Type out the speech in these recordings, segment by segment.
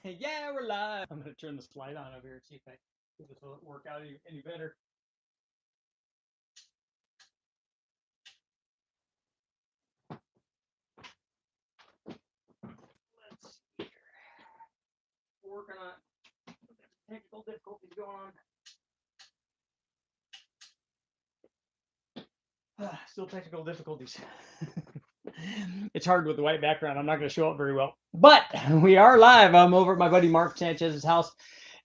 Yeah, we're live. I'm gonna turn the slide on over here and see if this will work out any better. Let's see here. We're working on technical difficulties going on. Still technical difficulties. It's hard with the white background. I'm not going to show up very well, but we are live. I'm over at my buddy Mark Sanchez's house,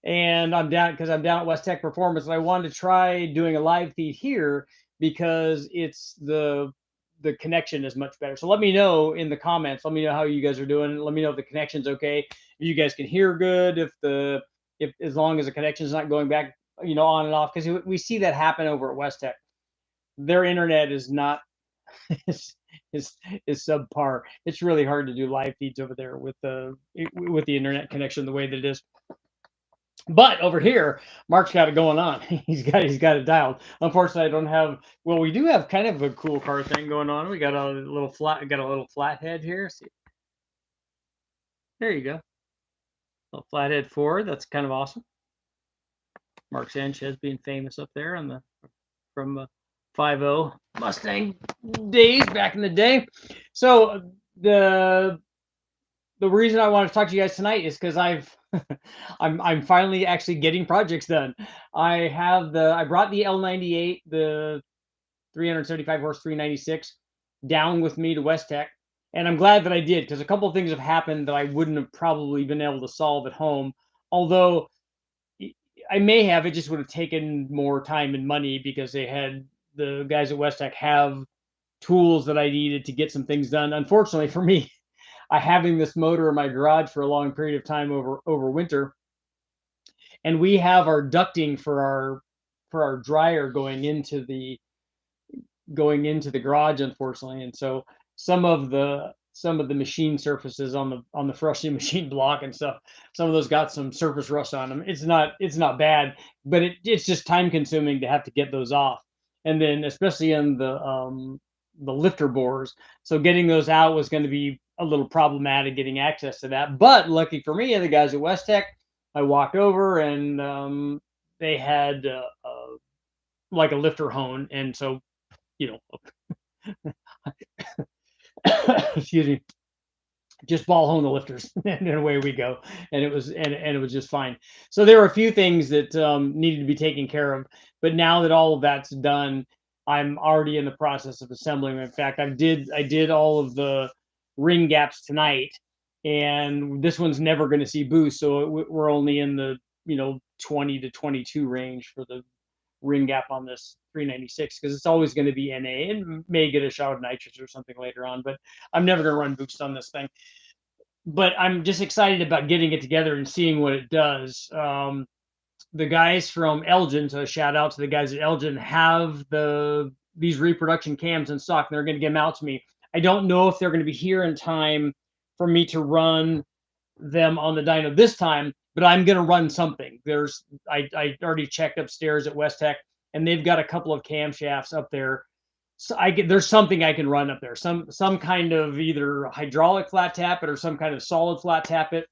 and I'm down because I'm down at West Tech Performance, and I wanted to try doing a live feed here because it's the connection is much better. So let me know in the comments. Let me know how you guys are doing. Let me know if the connection's okay. If you guys can hear good. If as long as the connection's not going back, on and off, because we see that happen over at West Tech. Their internet is not is is is subpar. It's really hard to do live feeds over there with the internet connection the way that it is. But over here, Mark's got it going on. He's got it dialed. Unfortunately, I don't have. Well, we do have kind of a cool car thing going on. We got a little flathead here. See, there you go. A little flathead Ford. That's kind of awesome. Mark Sanchez being famous up there on the from 5.0 Mustang days back in the day. So the reason I want to talk to you guys tonight is because I'm finally actually getting projects done. I brought the L78, the 375 horse 396 down with me to West Tech, and I'm glad that I did because a couple of things have happened that I wouldn't have probably been able to solve at home. Although I may have, it just would have taken more time and money because the guys at West Tech have tools that I needed to get some things done. Unfortunately for me, I having this motor in my garage for a long period of time over winter, and we have our ducting for our dryer going into the garage, unfortunately, and so some of the machine surfaces on the freshly machine block and stuff, some of those got some surface rust on them. It's not bad, but it's just time consuming to have to get those off, and then especially in the lifter bores. So getting those out was going to be a little problematic getting access to that. But lucky for me, the guys at West Tech, I walked over and they had like a lifter hone, and so you know, excuse me, just ball hone the lifters, and away we go. And it was just fine. So there were a few things that needed to be taken care of, but now that all of that's done, I'm already in the process of assembling. In fact, I did all of the ring gaps tonight, and this one's never going to see boost, so we're only in the 20 to 22 range for the ring gap on this 396 because it's always going to be NA and may get a shot of nitrous or something later on, but I'm never going to run boost on this thing. But I'm just excited about getting it together and seeing what it does. The guys from Elgin, so a shout out to the guys at Elgin, have these reproduction cams in stock, and they're going to get them out to me. I don't know if they're going to be here in time for me to run them on the dyno this time, but I'm going to run something. I already checked upstairs at West Tech, and they've got a couple of camshafts up there. So there's something I can run up there, some kind of either hydraulic flat tap it or some kind of solid flat tap it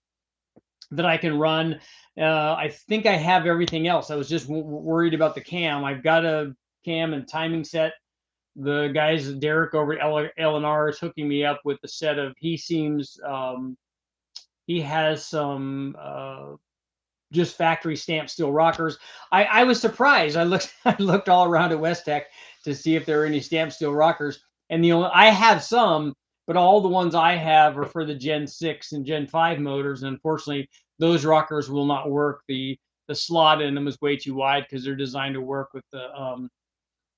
that I can run. I think I have everything else. I was just worried about the cam. I've got a cam and timing set. The guys, Derek over at L&R, is hooking me up with the set of. He has some just factory stamped steel rockers. I was surprised. I looked all around at West Tech to see if there were any stamped steel rockers, and I have some, but all the ones I have are for the Gen 6 and Gen 5 motors, and unfortunately, those rockers will not work. The slot in them is way too wide because they're designed to work with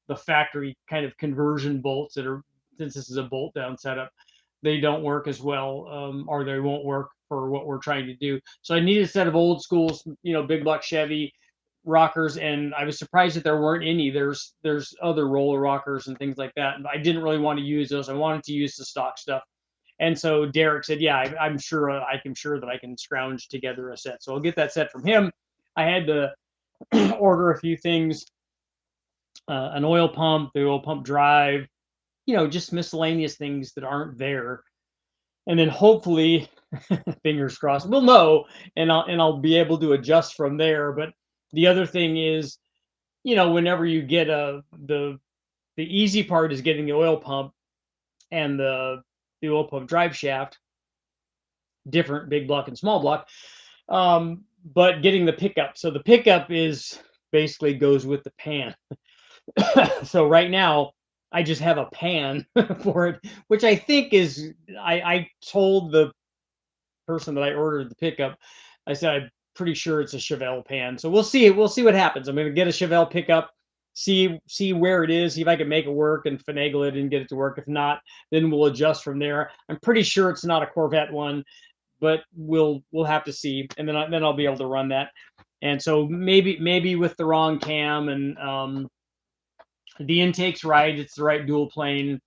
the factory kind of conversion bolts that are, since this is a bolt down setup, they don't work as well, or they won't work for what we're trying to do. So I need a set of old school, big block Chevy rockers, and I was surprised that there weren't any. There's other roller rockers and things like that. And I didn't really want to use those. I wanted to use the stock stuff. And so Derek said, "Yeah, I'm sure that I can scrounge together a set." So I'll get that set from him. I had to order a few things, an oil pump, the oil pump drive, just miscellaneous things that aren't there. and then hopefully, fingers crossed, we'll know, and I'll be able to adjust from there. But the other thing is, whenever you get the easy part is getting the oil pump and the oil pump drive shaft, different big block and small block. But getting the pickup. So the pickup is basically goes with the pan. So right now I just have a pan for it, which I think is I told the person that I ordered the pickup, I said I'm pretty sure it's a Chevelle pan. So we'll see. We'll see what happens. I'm gonna get a Chevelle pickup, see where it is, see if I can make it work and finagle it and get it to work. If not, then we'll adjust from there. I'm pretty sure it's not a Corvette one, but we'll have to see, and then I'll be able to run that. And so maybe with the wrong cam, and the intake's right, it's the right dual plane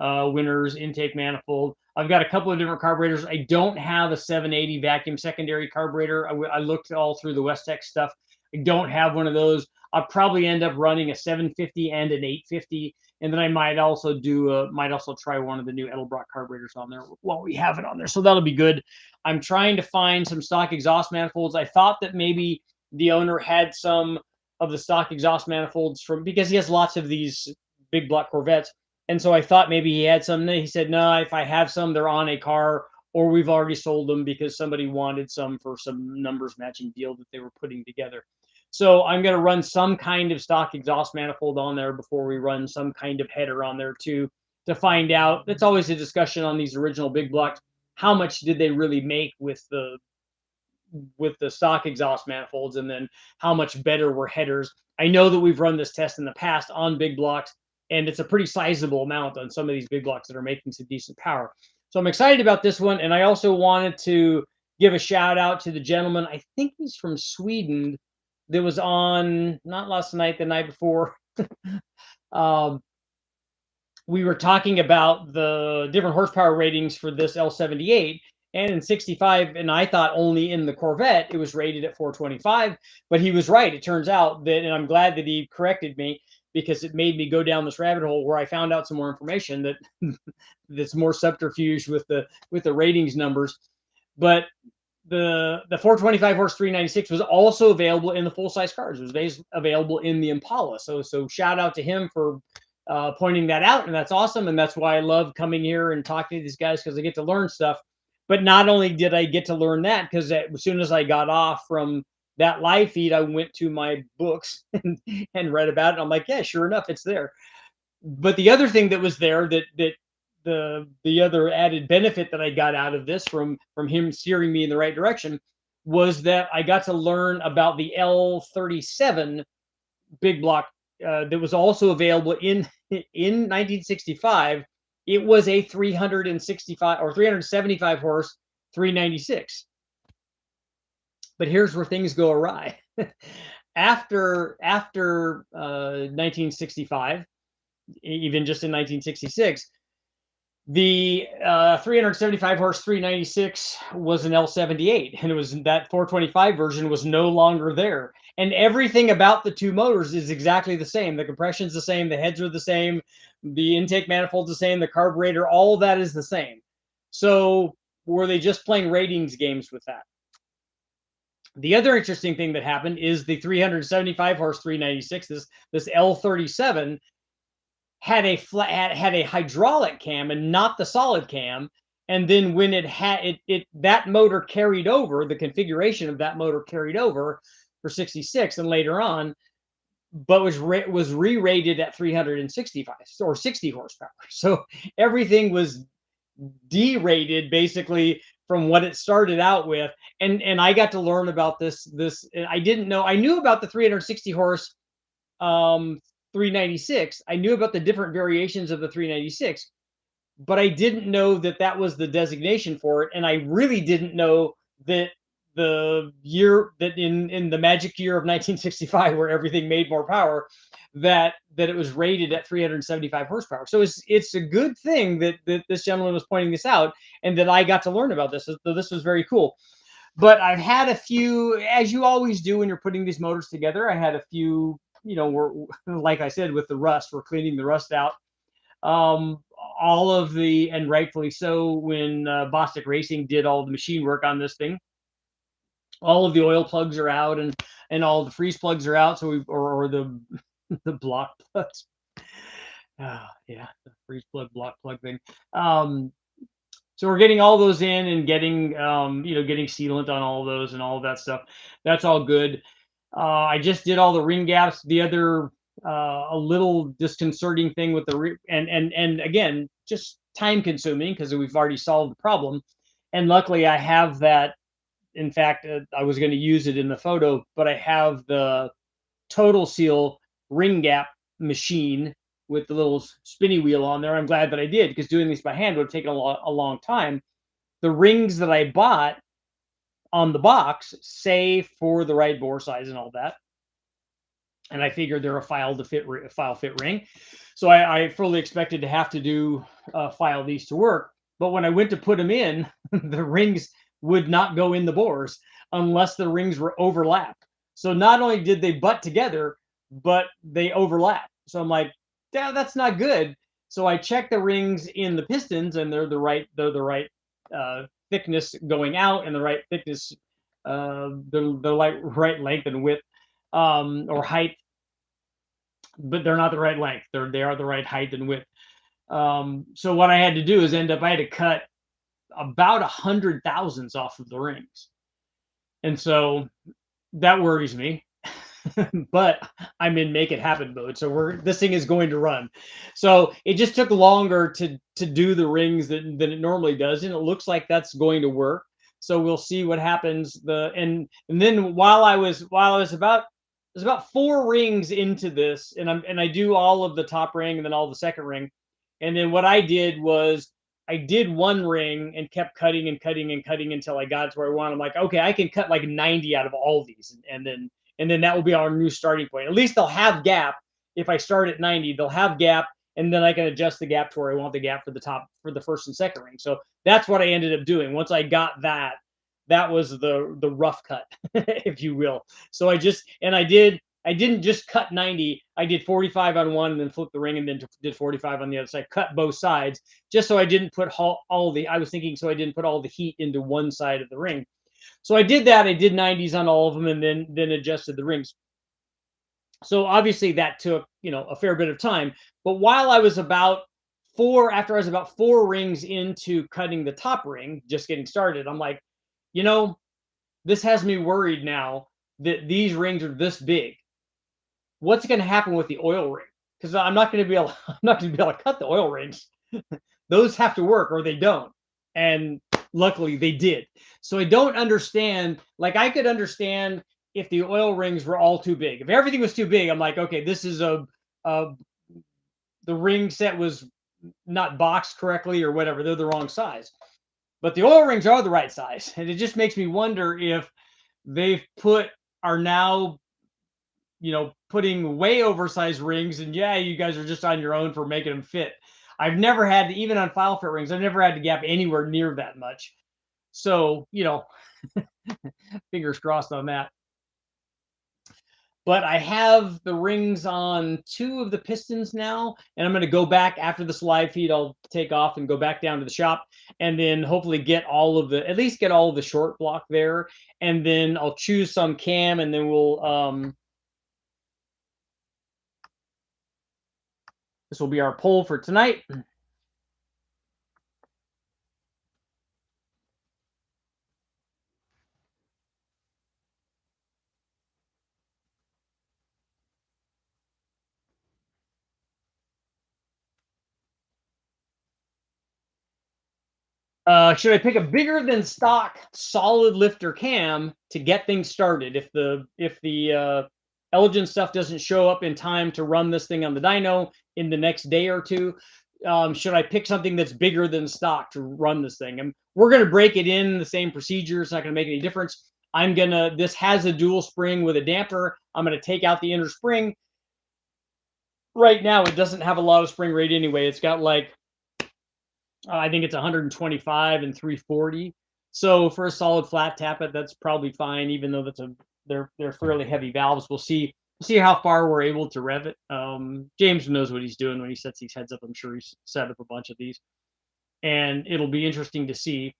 Winners intake manifold. I've got a couple of different carburetors. I don't have a 780 vacuum secondary carburetor. I looked all through the Westex stuff. I don't have one of those. I'll probably end up running a 750 and an 850, and then I might also try one of the new Edelbrock carburetors on there while we have it on there. So that'll be good. I'm trying to find some stock exhaust manifolds. I thought that maybe the owner had some of the stock exhaust manifolds because he has lots of these big block Corvettes. And so I thought maybe he had some. He said, no, if I have some, they're on a car, or we've already sold them because somebody wanted some for some numbers matching deal that they were putting together. So I'm going to run some kind of stock exhaust manifold on there before we run some kind of header on there too, to find out. It's always a discussion on these original big blocks. How much did they really make with the stock exhaust manifolds, and then how much better were headers? I know that we've run this test in the past on big blocks, and it's a pretty sizable amount on some of these big blocks that are making some decent power. So I'm excited about this one. And I also wanted to give a shout out to the gentleman, I think he's from Sweden, that was on, not last night, the night before. We were talking about the different horsepower ratings for this L78, and in 65, and I thought only in the Corvette it was rated at 425, but he was right. It turns out that, and I'm glad that he corrected me, because it made me go down this rabbit hole where I found out some more information that that's more subterfuge with the ratings numbers. But the 425 horse 396 was also available in the full size cars. It was available in the Impala. So shout out to him for pointing that out, and that's awesome. And that's why I love coming here and talking to these guys, because I get to learn stuff. But not only did I get to learn that, because as soon as I got off from that live feed, I went to my books and read about it. I'm like, yeah, sure enough, it's there. But the other thing that was there, that the other added benefit that I got out of this from him steering me in the right direction, was that I got to learn about the L37 big block that was also available in 1965. It was a 365 or 375 horse 396. But here's where things go awry. after 1965, even just in 1966, the 375 horse 396 was an L78, and it was that 425 version was no longer there. And everything about the two motors is exactly the same. The compression's the same, the heads are the same, the intake manifold's the same, the carburetor, all of that is the same. So were they just playing ratings games with that? The other interesting thing that happened is the 375 horse 396, this L37, had a hydraulic cam and not the solid cam. And then when it had that motor carried over, the configuration of that motor carried over for 66 and later on, but was re-rated at 365 or 60 horsepower. So everything was derated basically from what it started out with. And I got to learn about this. I didn't know. I knew about the 360 horse 396. I knew about the different variations of the 396, but I didn't know that that was the designation for it. And I really didn't know that the year that in the magic year of 1965, where everything made more power, that it was rated at 375 horsepower. So it's a good thing that this gentleman was pointing this out, and that I got to learn about this. So this was very cool. But I've had a few, as you always do when you're putting these motors together, I had a few, we're, like I said, with the rust, we're cleaning the rust out. all of the, and rightfully so, when Bostic Racing did all the machine work on this thing, all of the oil plugs are out, and all the freeze plugs are out. So we, or the the block plugs. Yeah, the freeze plug, block plug thing. So we're getting all those in and getting, getting sealant on all of those and all of that stuff. That's all good. I just did all the ring gaps. The other, a little disconcerting thing with the, and again, just time consuming because we've already solved the problem. And luckily I have that. In fact, I was going to use it in the photo, but I have the Total Seal ring gap machine with the little spinny wheel on there. I'm glad that I did, because doing this by hand would have taken a long time. The rings that I bought on the box say for the right bore size and all that, and I figured they're a file fit ring, so I fully expected to have to do file these to work. But when I went to put them in, the rings would not go in the bores unless the rings were overlapped. So not only did they butt together, but they overlap. So I'm like, yeah, that's not good. So I checked the rings in the pistons, and they're the right thickness going out, and the right thickness, the right length and width, or height, but they're not the right length. They are the right height and width. So what I had to do is I had to cut about 100 thousandths off of the rings, and so that worries me. But I'm in make it happen mode, so this thing is going to run. So it just took longer to do the rings than it normally does, and it looks like that's going to work. So we'll see what happens. And then while I was about, there's about 4 rings into this, and I do all of the top ring and then all the second ring. And then what I did was I did one ring and kept cutting and cutting and cutting until I got to where I want. I'm like, okay, I can cut like 90 out of all these, and then that will be our new starting point. At least they'll have gap. If I start at 90, they'll have gap, and then I can adjust the gap to where I want the gap for the first and second ring. So that's what I ended up doing. Once I got that, that was the rough cut, if you will. So I didn't just cut 90. I did 45 on one and then flipped the ring, and then did 45 on the other side. Cut both sides just so I didn't put I was thinking, so I didn't put all the heat into one side of the ring. So I did that. I did 90s on all of them, and then adjusted the rings. So obviously that took, a fair bit of time. But while I was about after I was about 4 rings into cutting the top ring, just getting started, I'm like, this has me worried now that these rings are this big. What's going to happen with the oil ring? Because I'm not going to be able to cut the oil rings. Those have to work or they don't. And luckily they did. So I don't understand. Like, I could understand if the oil rings were all too big. If everything was too big, I'm like, okay, this is the ring set was not boxed correctly or whatever. They're the wrong size. But the oil rings are the right size. And it just makes me wonder if are now, putting way oversized rings, and yeah, you guys are just on your own for making them fit. I've never had to, even on file fit rings, I've never had to gap anywhere near that much. So, fingers crossed on that. But I have the rings on 2 of the pistons now, and I'm going to go back after this live feed. I'll take off and go back down to the shop, and then hopefully get at least get all of the short block there, and then I'll choose some cam, and then we'll this will be our poll for tonight. Should I pick a bigger than stock solid lifter cam to get things started? If the Elgin stuff doesn't show up in time to run this thing on the dyno in the next day or two, should I pick something that's bigger than stock to run this thing? And we're going to break it in the same procedure. It's not going to make any difference. This has a dual spring with a damper. I'm going to take out the inner spring. Right now, it doesn't have a lot of spring rate anyway. It's got like, I think it's 125 and 340. So for a solid flat tappet, that's probably fine, even though they're fairly heavy valves. We'll see see how far we're able to rev it. James knows what he's doing when he sets these heads up. I'm sure he's set up a bunch of these, and it'll be interesting to see.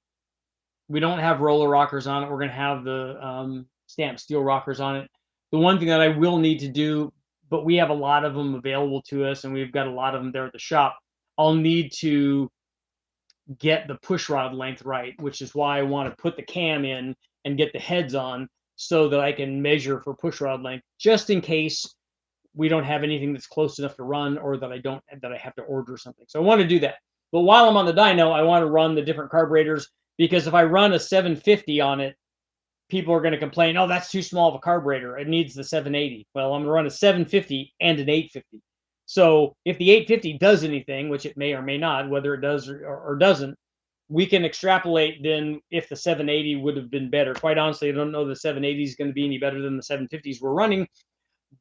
We don't have roller rockers on it. We're going to have the stamped steel rockers on it. The one thing that I will need to do, but we have a lot of them available to us, and we've got a lot of them there at the shop. I'll need to get the push rod length right, which is why I want to put the cam in and get the heads on so that I can measure for push rod length, just in case we don't have anything that's close enough to run, or that I have to order something. So I want to do that. But while I'm on the dyno, I want to run the different carburetors, because if I run a 750 on it, people are going to complain, oh, that's too small of a carburetor. It needs the 780. Well, I'm going to run a 750 and an 850. So if the 850 does anything, which it may or may not, whether it does or doesn't, we can extrapolate then if the 780 would have been better. Quite honestly, I don't know the 780 is going to be any better than the 750s we're running,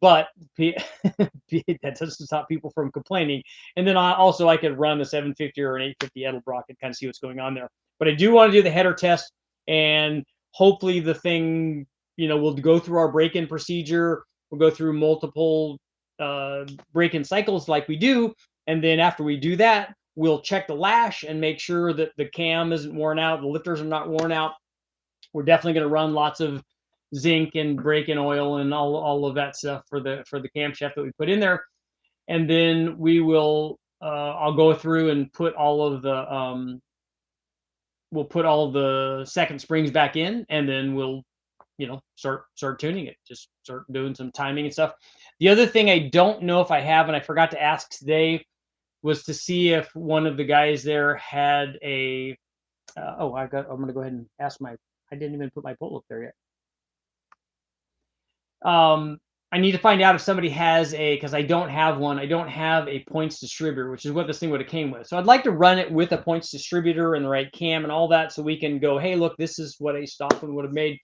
but that doesn't stop people from complaining. And then I could run a 750 or an 850 Edelbrock and kind of see what's going on there. But I do want to do the header test, and hopefully the thing, we'll go through our break-in procedure. We'll go through multiple break-in cycles like we do. And then after we do that, we'll check the lash and make sure that the cam isn't worn out, the lifters are not worn out. We're definitely going to run lots of zinc and break-in oil and all of that stuff for the camshaft that we put in there. And then we will I'll go through and put all of the we'll put all the second springs back in, and then we'll start tuning it, just start doing some timing and stuff. The other thing I don't know if I have, and I forgot to ask today, was to see if one of the guys there had a I'm going to go ahead and ask I didn't even put my pull up there yet. I need to find out if somebody has because I don't have one. I don't have a points distributor, which is what this thing would have came with. So I'd like to run it with a points distributor and the right cam and all that, so we can go, hey, look, this is what a stock one would have made.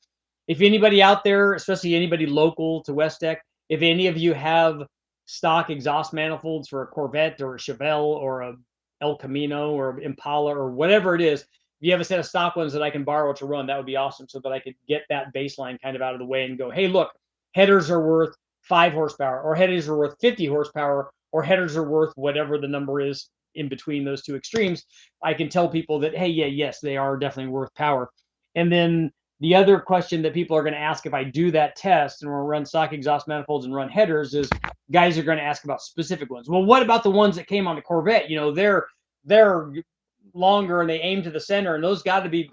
If anybody out there, especially anybody local to West Tech, if any of you have stock exhaust manifolds for a Corvette or a Chevelle or a El Camino or Impala or whatever it is, if you have a set of stock ones that I can borrow to run, that would be awesome, so that I could get that baseline kind of out of the way and go, hey, look, headers are worth 5 horsepower, or headers are worth 50 horsepower, or headers are worth whatever the number is in between those two extremes. I can tell people that, hey, yes, they are definitely worth power. And then the other question that people are going to ask if I do that test and we'll run stock exhaust manifolds and run headers is, guys are going to ask about specific ones. Well, what about the ones that came on the Corvette? They're longer and they aim to the center, and those have to be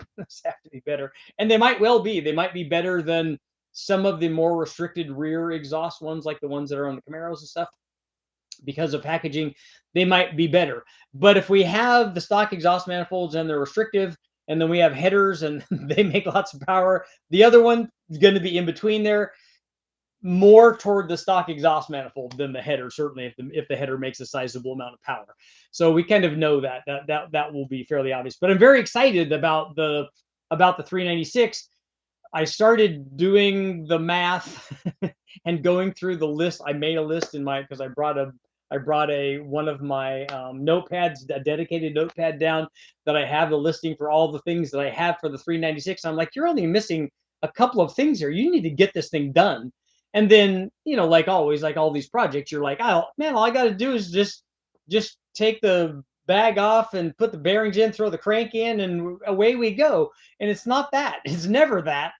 better. And they might well be. They might be better than some of the more restricted rear exhaust ones, like the ones that are on the Camaros and stuff. Because of packaging, they might be better. But if we have the stock exhaust manifolds and they're restrictive, and then we have headers and they make lots of power, the other one is going to be in between there, more toward the stock exhaust manifold than the header, certainly if the header makes a sizable amount of power. So we kind of know that will be fairly obvious. But I'm very excited about the 396. I started doing the math and going through the list. I made a list because I brought one of my notepads, a dedicated notepad down, that I have the listing for all the things that I have for the 396. I'm like, you're only missing a couple of things here. You need to get this thing done. And then, like always, like all these projects, you're like, oh man, all I got to do is just take the bag off and put the bearings in, throw the crank in, and away we go. And it's not that. It's never that.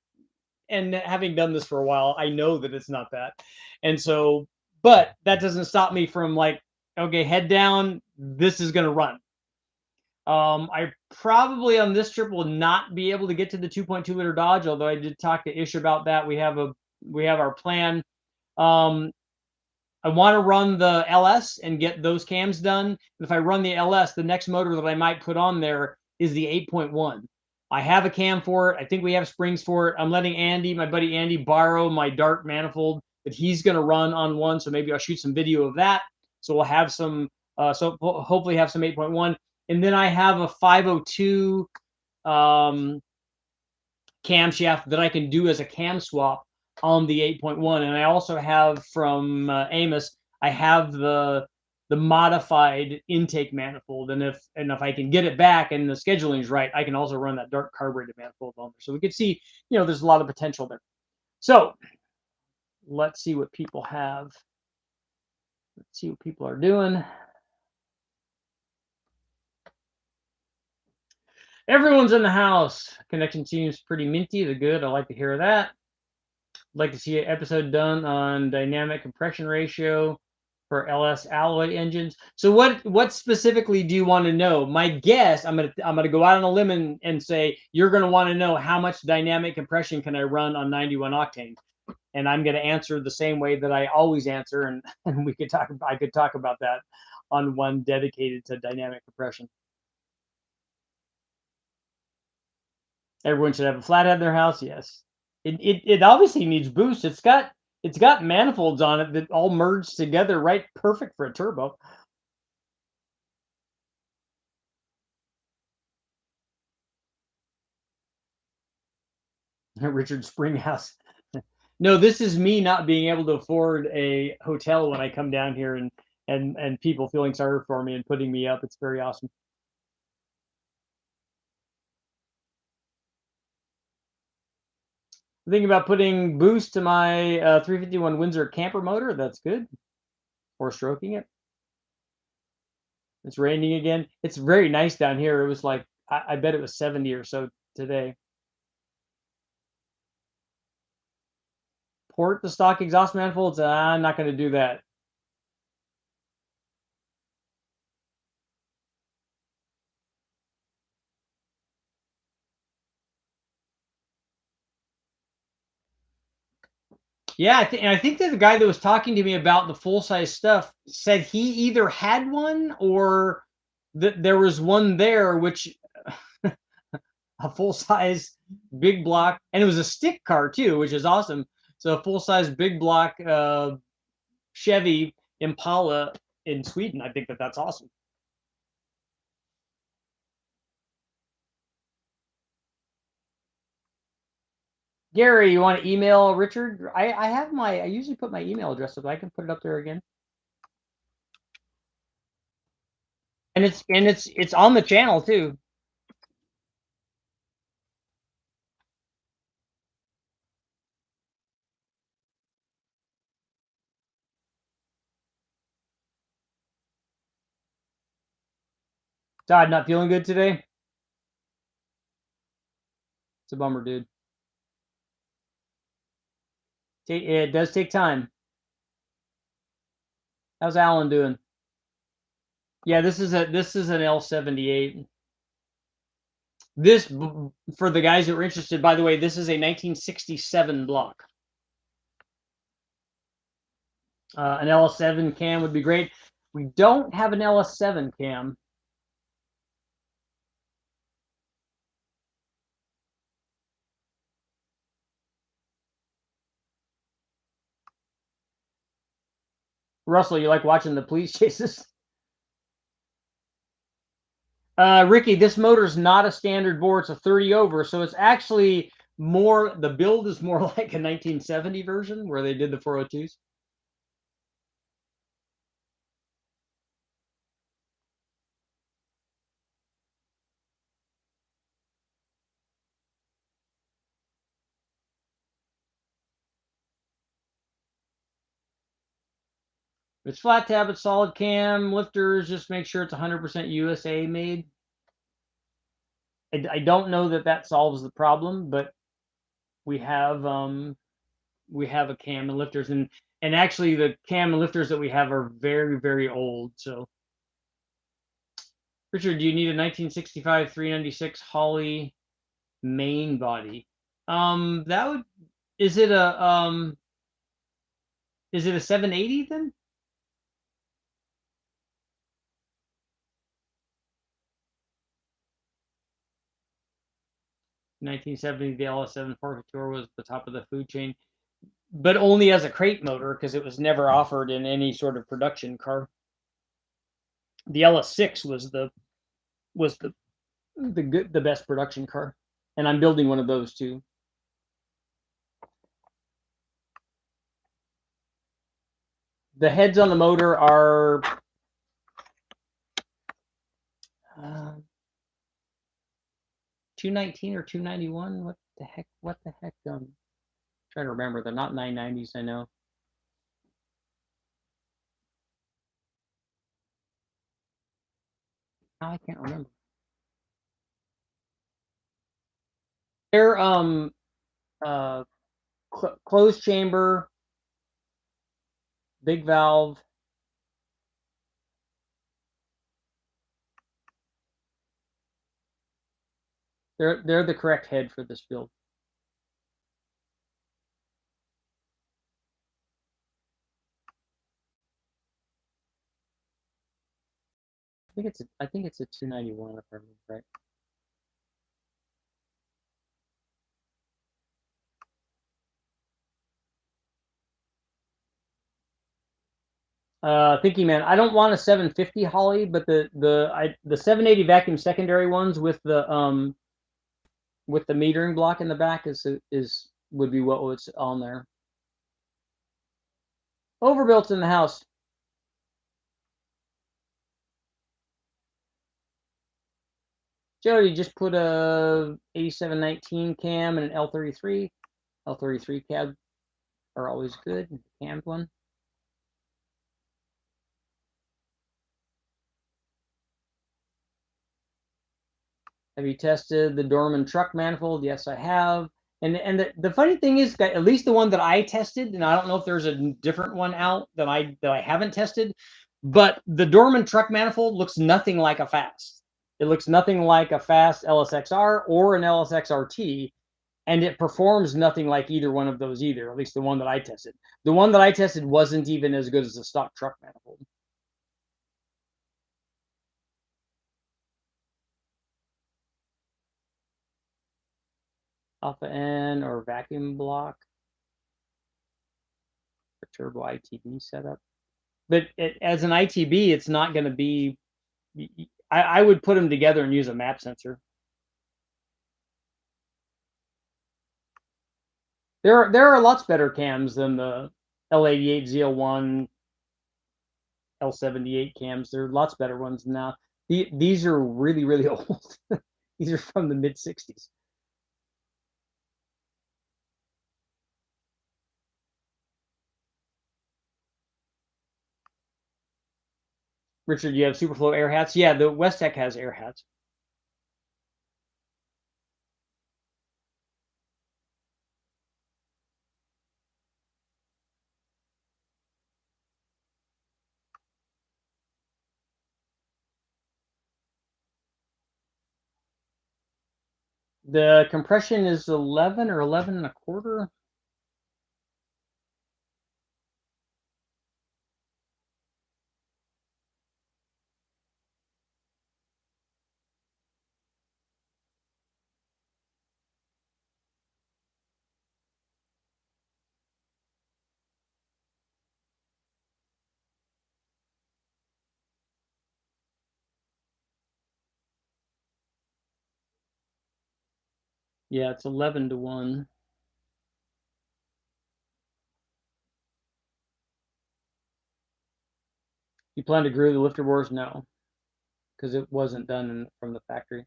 And having done this for a while, I know that it's not that. And so, but that doesn't stop me from like, okay, head down, this is going to run. I probably on this trip will not be able to get to the 2.2 liter Dodge, although I did talk to Ish about that. We have our plan. I want to run the LS and get those cams done. If I run the LS, the next motor that I might put on there is the 8.1. I have a cam for it. I think we have springs for it. I'm letting my buddy Andy, borrow my Dart manifold that he's going to run on one. So maybe I'll shoot some video of that. So we'll have some, so we'll hopefully have some 8.1. And then I have a 502 camshaft that I can do as a cam swap on the 8.1. And I also have from Amos, I have the modified intake manifold, and if I can get it back and the scheduling is right, I can also run that Dart carbureted manifold on there. So we can see, there's a lot of potential there. So let's see what people have. Let's see what people are doing. Everyone's in the house. Connection seems pretty minty. They're good. I like to hear that. I'd like to see an episode done on dynamic compression ratio for LS alloy engines. So what specifically do you want to know? My guess, I'm gonna go out on a limb and say you're gonna want to know how much dynamic compression can I run on 91 octane, and I'm gonna answer the same way that I always answer, and I could talk about that on one dedicated to dynamic compression. Everyone should have a flathead in their house. Yes, it obviously needs boost. It's got manifolds on it that all merge together right perfect for a turbo. Richard Springhouse. No, this is me not being able to afford a hotel when I come down here, and people feeling sorry for me and putting me up. It's very awesome. Thinking about putting boost to my 351 Windsor camper motor. That's good. Or stroking it. It's raining again. It's very nice down here. It was like, I bet it was 70 or so today. Port the stock exhaust manifolds. I'm not going to do that. Yeah, I think that the guy that was talking to me about the full size stuff said he either had one or that there was one there, which a full size big block, and it was a stick car too, which is awesome. So a full size big block Chevy Impala in Sweden. I think that that's awesome. Gary, you want to email Richard? I have I usually put my email address up. I can put it up there again. And it's on the channel too. Todd, not feeling good today? It's a bummer, dude. It does take time. How's Alan doing? Yeah, this is an L78. This, for the guys that were interested, by the way, this is a 1967 block. An LS7 cam would be great. We don't have an LS7 cam. Russell, you like watching the police chases? Ricky, this motor is not a standard bore. It's a 30 over, so it's actually more, the build is more like a 1970 version where they did the 402s. It's flat tab, it's solid cam, lifters, just make sure it's 100% USA made. I don't know that that solves the problem, but we have a cam and lifters, and actually the cam and lifters that we have are very, very old. So Richard, do you need a 1965 396 Holley main body? That would, is it a 780 then? 1970, the LS7 450 was the top of the food chain, but only as a crate motor because it was never offered in any sort of production car. The LS6 was the best production car, and I'm building one of those too. The heads on the motor are 219 or 291. What the heck? I'm trying to remember. They're not 990s, I know. I can't remember. They're closed chamber, big valve. They're the correct head for this build. I think it's a 291 if I remember right. Thinking man, I don't want a 750 Holly, but the 780 vacuum secondary ones with the metering block in the back would be what was on there. Overbuilt in the house. Jody just put a 8719 cam and an L33. L33 cab are always good. Cammed one. Have you tested the Dorman truck manifold? Yes, I have. And the funny thing is that at least the one that I tested, and I don't know if there's a different one out that I haven't tested, but the Dorman truck manifold looks nothing like a fast. It looks nothing like a fast LSXR or an LSXRT, and it performs nothing like either one of those either. At least the one that I tested. The one that I tested wasn't even as good as the stock truck manifold. Alpha N or vacuum block for turbo ITB setup. But as an ITB, it's not going to be. I would put them together and use a map sensor. There are lots better cams than the L78, Z01, L78 cams. There are lots better ones now. These are really, really old. These are from the mid 60s. Richard, you have Superflow air hats? Yeah, the Westech has air hats. The compression is 11 or 11 and a quarter. Yeah, it's 11 to 1. You plan to groove the lifter bores? No, because it wasn't done from the factory.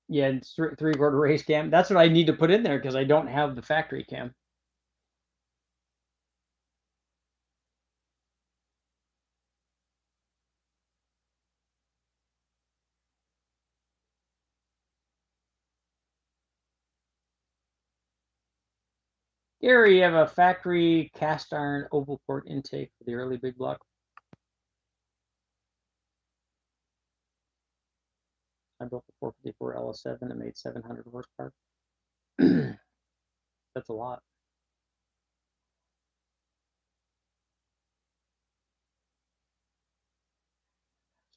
Yeah, it's 3/4 race cam. That's what I need to put in there because I don't have the factory cam. Gary, you have a factory cast iron oval port intake for the early big block. I built the 454 LS7. It made 700 horsepower. That's a lot.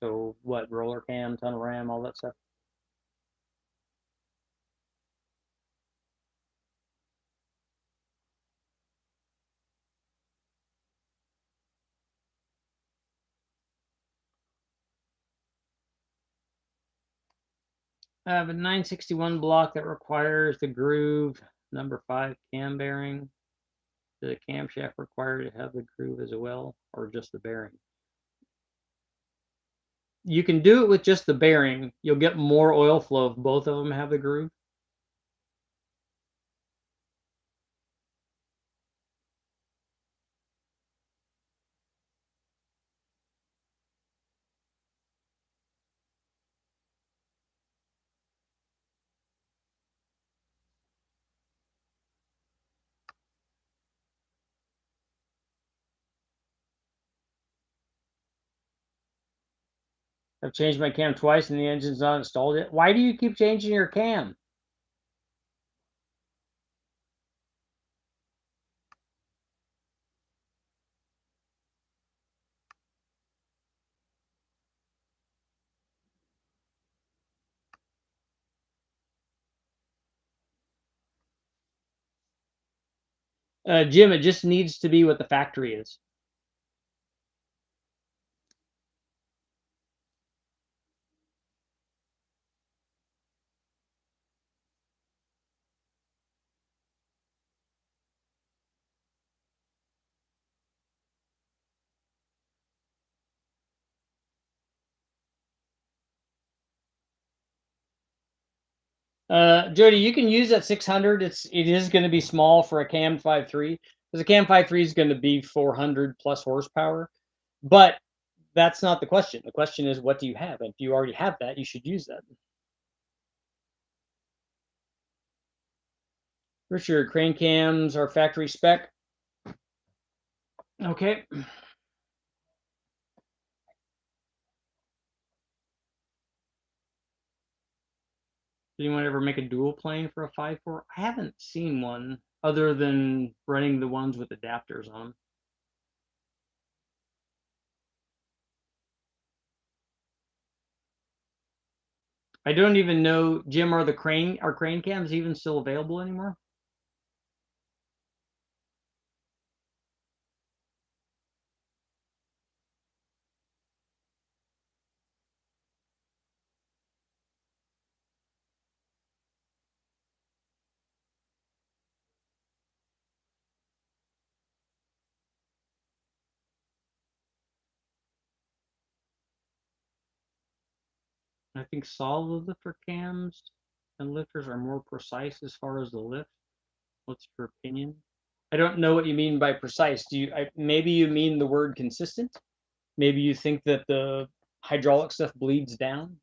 So what? Roller cam, tunnel ram, all that stuff. I have a 961 block that requires the groove number 5 cam bearing. Does the camshaft require to have the groove as well, or just the bearing? You can do it with just the bearing. You'll get more oil flow if both of them have the groove. I've changed my cam twice and the engine's not installed yet. Why do you keep changing your cam? Jim, it just needs to be what the factory is. Jody, you can use that 600. It is going to be small for a cam 5.3 because a cam 5.3 is going to be 400 plus horsepower, but that's not the question. The question is, what do you have? And if you already have that, you should use that. Richard, crane cams are factory spec. Okay. Did anyone ever make a dual plane for a 5.4? I haven't seen one other than running the ones with adapters on them. I don't even know, Jim, are crane cams even still available anymore? I think solid lifter cams and lifters are more precise as far as the lift. What's your opinion? I don't know what you mean by precise. Maybe you mean the word consistent? Maybe you think that the hydraulic stuff bleeds down?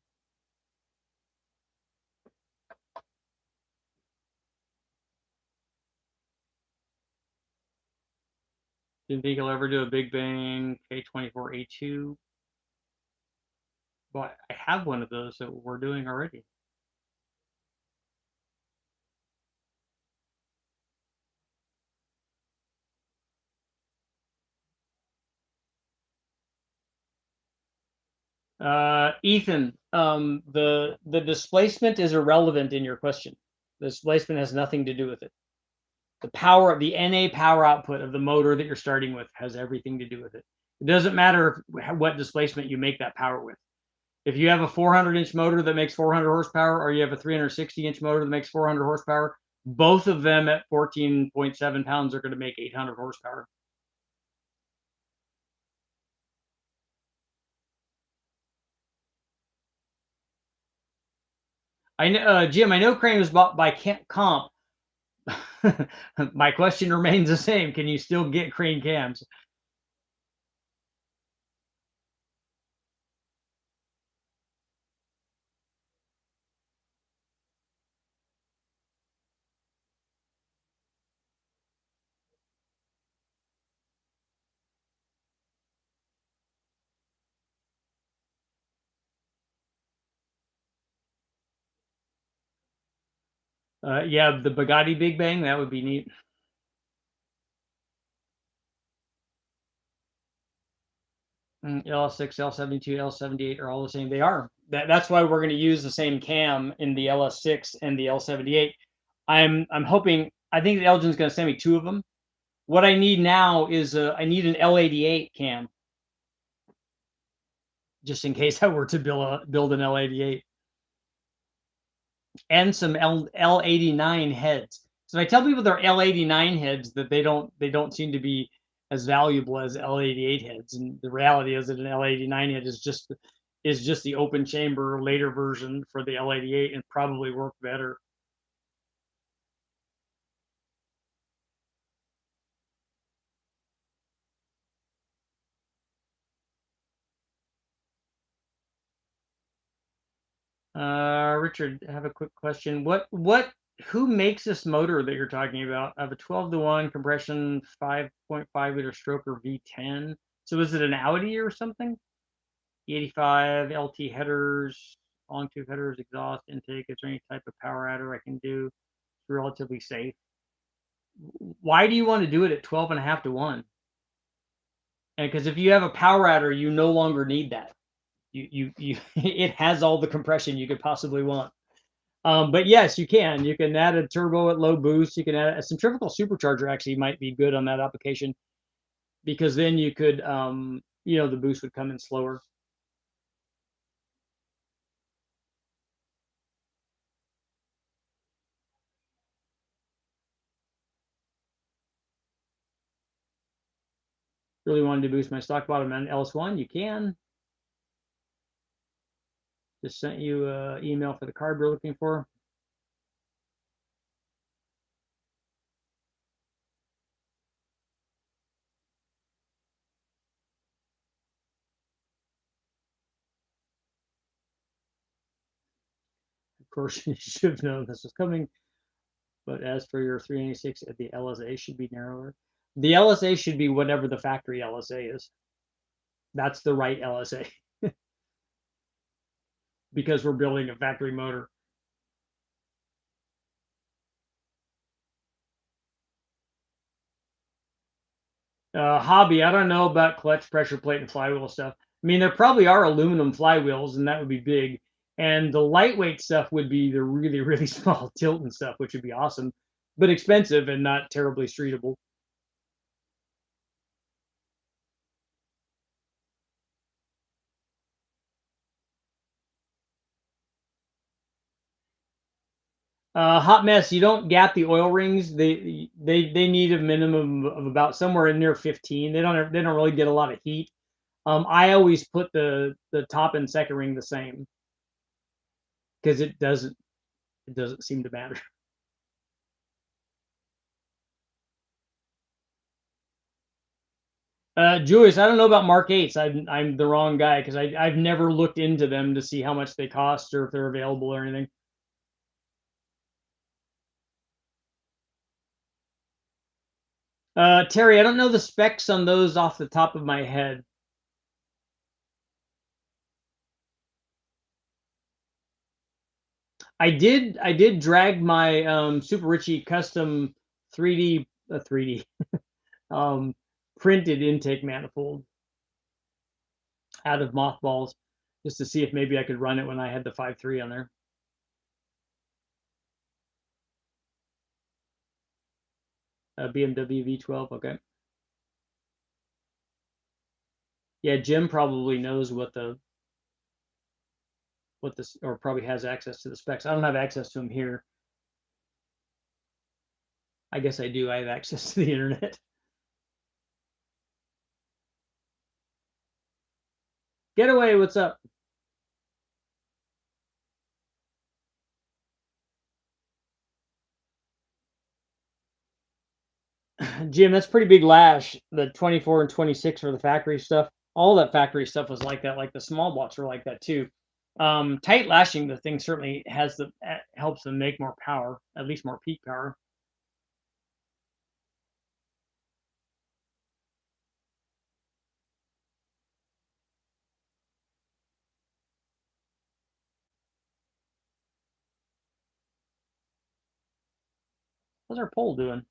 Didn't think you'll ever do a Big Bang K24A2. Well, I have one of those that we're doing already. Ethan, the displacement is irrelevant in your question. The displacement has nothing to do with it. The power, the NA power output of the motor that you're starting with has everything to do with it. It doesn't matter what displacement you make that power with. If you have a 400-inch motor that makes 400 horsepower, or you have a 360-inch motor that makes 400 horsepower, both of them at 14.7 pounds are going to make 800 horsepower. I know, Jim. I know crane was bought by Comp. My question remains the same. Can you still get crane cams? Yeah, the Bugatti Big Bang, that would be neat. LS6, L72, L78 are all the same. They are. That's why we're going to use the same cam in the LS6 and the L78. I'm hoping. I think Elgin's going to send me 2 of them. What I need now is I need an L88 cam, just in case I were to build an L88, and some L89 heads. So I tell people they're L89 heads that they don't seem to be as valuable as L88 heads, and the reality is that an L89 head is just is just the open chamber later version for the L78 and probably worked better. Richard, I have a quick question. Who makes this motor that you're talking about? I have a 12-to-1 compression, 5.5-liter stroker V10. So is it an Audi or something? E85 LT headers, long tube headers, exhaust intake. Is there any type of power adder I can do? It's relatively safe. Why do you want to do it at 12.5-to-1? And because if you have a power adder, you no longer need that. You it has all the compression you could possibly want. But yes, you can. You can add a turbo at low boost. You can add a centrifugal supercharger. Actually, might be good on that application because then you could, the boost would come in slower. Really wanted to boost my stock bottom end LS1, you can. Just sent you an email for the card we're looking for. Of course, you should have known this was coming. But as for your 396, the LSA should be narrower. The LSA should be whatever the factory LSA is. That's the right LSA because we're building a factory motor. Hobby, I don't know about clutch, pressure plate, and flywheel stuff. I mean, there probably are aluminum flywheels, and that would be big. And the lightweight stuff would be the really, really small tilt and stuff, which would be awesome, but expensive and not terribly streetable. Hot mess. You don't gap the oil rings. They need a minimum of about somewhere in near 15. They don't really get a lot of heat. I always put the top and second ring the same because it doesn't seem to matter. Julius, I don't know about Mark 8s. I'm the wrong guy because I've never looked into them to see how much they cost or if they're available or anything. Terry, I don't know the specs on those off the top of my head. I did drag my Super Richie custom 3D printed intake manifold out of mothballs just to see if maybe I could run it when I had the 5.3 on there. BMW V12, okay. Yeah, Jim probably knows what this, or probably has access to the specs. I don't have access to them here. I guess I do. I have access to the internet. Getaway, what's up? Jim, that's pretty big lash. The 24 and 26 for the factory stuff. All that factory stuff was like that. Like the small blocks were like that too. Tight lashing, the thing certainly has helps them make more power, at least more peak power. How's our pole doing?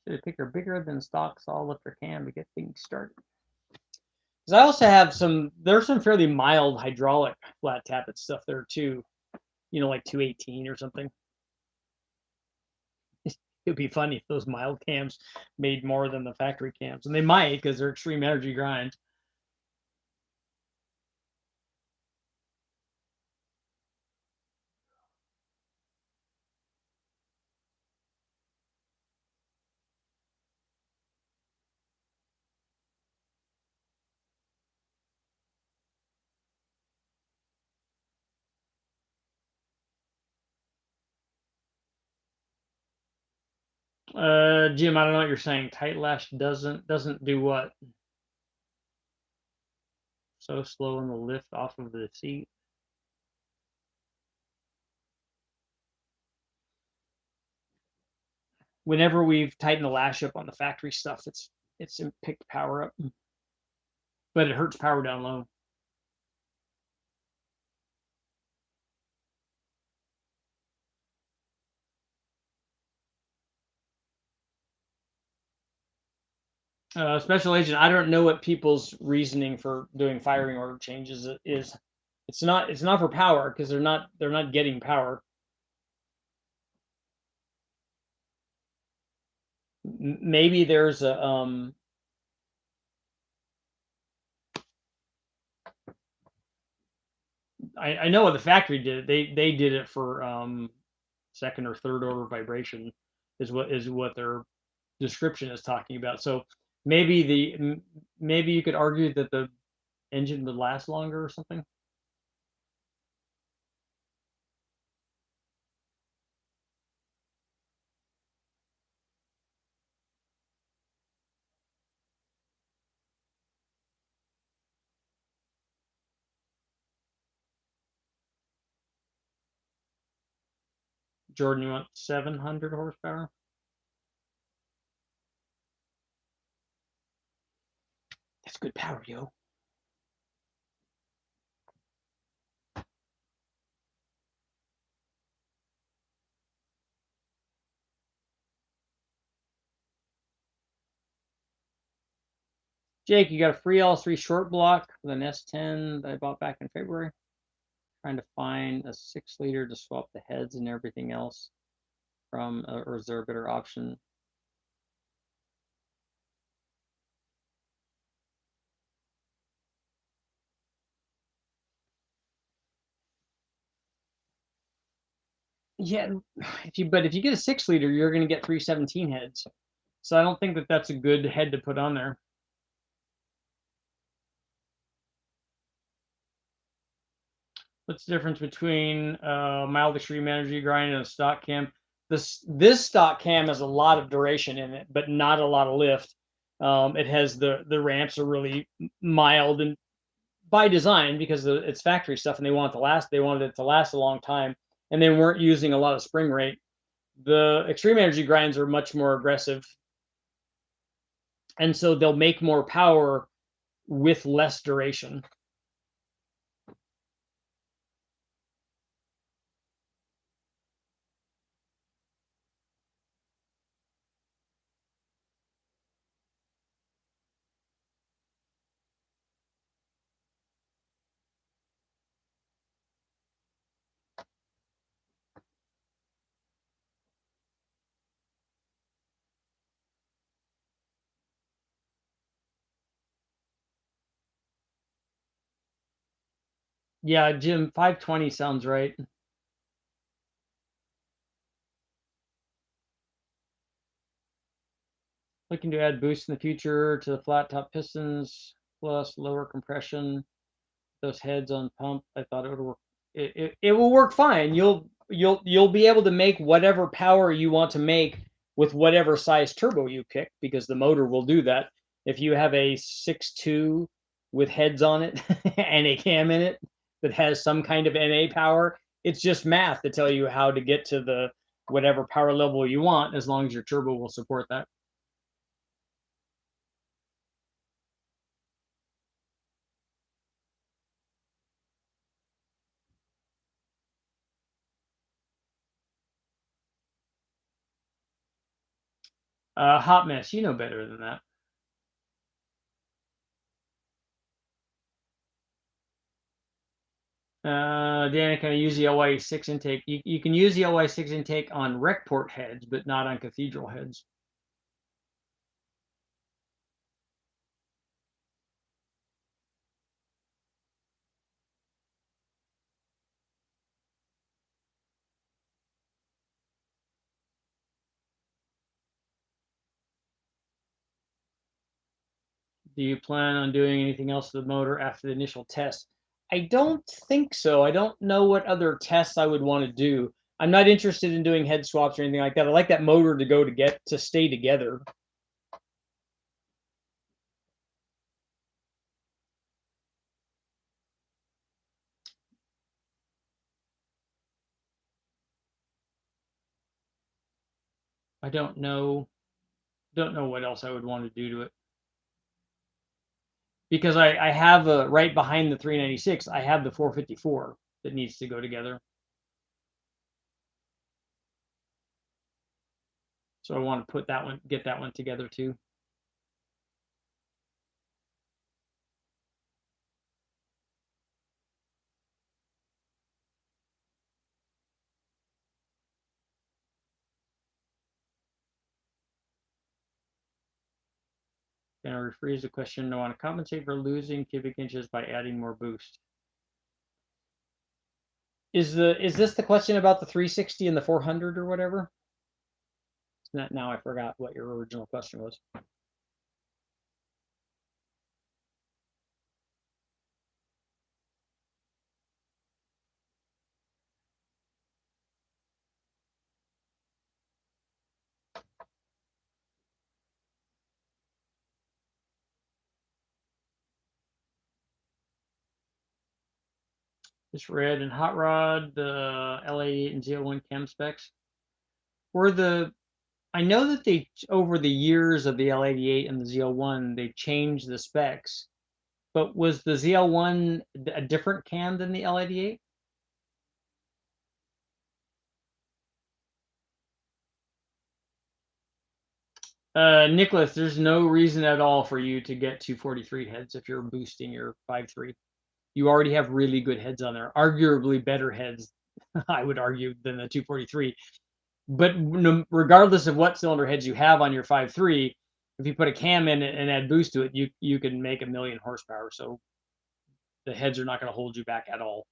Should have picked her bigger than stock saw lifter can to get things started. Because I also have there's some fairly mild hydraulic flat tappet stuff there too. Like 218 or something. It'd be funny if those mild cams made more than the factory cams, and they might because they're extreme energy grinds. Jim, I don't know what you're saying. Tight lash doesn't do what? So slow in the lift off of the seat. Whenever we've tightened the lash up on the factory stuff, it's picked power up, but it hurts power down low. Special agent, I don't know what people's reasoning for doing firing order changes is. It's not for power because they're not getting power. Maybe there's a I know what the factory did it. They did it for second or third order vibration is what their description is talking about. So maybe you could argue that the engine would last longer or something. Jordan, you want 700 horsepower? That's good power, yo. Jake, you got a free L3 short block with an S10 that I bought back in February. Trying to find a 6-liter to swap the heads and everything else from, or is there a better option? Yeah, if you get a 6-liter, you're going to get 317 heads. So I don't think that that's a good head to put on there. What's the difference between mild extreme energy grind and a stock cam? This stock cam has a lot of duration in it, but not a lot of lift. It has the ramps are really mild and by design because it's factory stuff and they wanted it to last a long time, and they weren't using a lot of spring rate. The extreme energy grinds are much more aggressive, and so they'll make more power with less duration. Yeah, Jim, 520 sounds right. Looking to add boost in the future to the flat top pistons plus lower compression. Those heads on pump, I thought it would work. It will work fine. You'll be able to make whatever power you want to make with whatever size turbo you pick because the motor will do that. If you have a 6.2 with heads on it and a cam in it that has some kind of NA power, it's just math to tell you how to get to the whatever power level you want as long as your turbo will support that. Hot mess, you know better than that. Dan, can I use the LY6 intake? You can use the LY6 intake on rec port heads, but not on cathedral heads. Do you plan on doing anything else to the motor after the initial test? I don't think so. I don't know what other tests I would want to do. I'm not interested in doing head swaps or anything like that. I like that motor to stay together. I don't know what else I would want to do to it. Because I have right behind the 396, I have the 454 that needs to go together. So I want to get that one together too. Can I rephrase the question? I want to compensate for losing cubic inches by adding more boost. Is this the question about the 360 and the 400 or whatever? Now I forgot what your original question was. Just read in Hot Rod, the L78 and Z01 cam specs. I know that they, over the years of the L88 and the Z01, they changed the specs. But was the ZL1 a different cam than the L88? Nicholas, there's no reason at all for you to get 243 heads if you're boosting your 5.3. You already have really good heads on there, arguably better heads, I would argue, than the 243. But regardless of what cylinder heads you have on your 5.3, if you put a cam in it and add boost to it, you can make 1,000,000 horsepower. So the heads are not going to hold you back at all.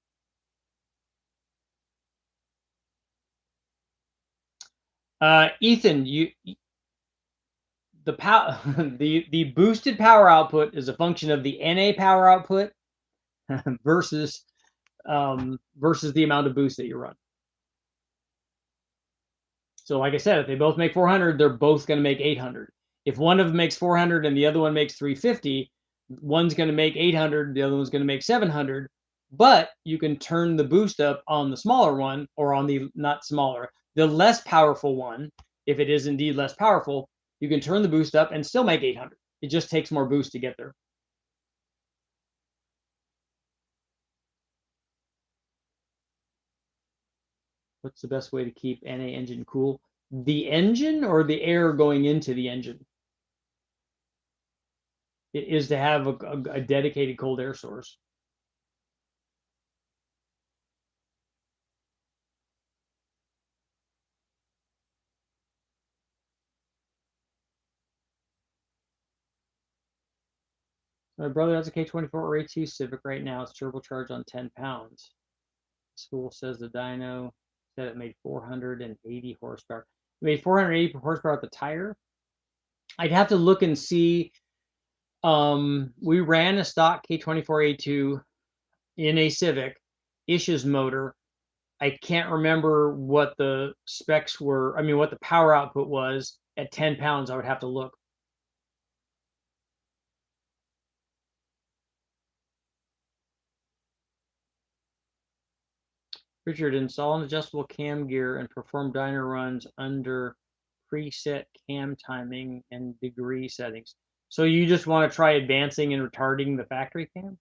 Ethan, the boosted power output is a function of the NA power output versus the amount of boost that you run. So like I said, if they both make 400, they're both going to make 800. If one of them makes 400 and the other one makes 350, one's going to make 800, the other one's going to make 700. But you can turn the boost up on the smaller one, or on the not smaller, the less powerful one. If it is indeed less powerful, you can turn the boost up and still make 800. It just takes more boost to get there. What's the best way to keep NA engine cool? The engine or the air going into the engine? It is to have a dedicated cold air source. My brother has a K24 or A2 Civic right now. It's turbocharged on 10 pounds. School says the dyno said it made 480 horsepower. It made 480 horsepower at the tire. I'd have to look and see. We ran a stock K24A2 in a Civic, Ish's motor. I can't remember what the specs were. I mean, what the power output was at 10 pounds. I would have to look. Richard, install an adjustable cam gear and perform dyno runs under preset cam timing and degree settings. So you just want to try advancing and retarding the factory cam?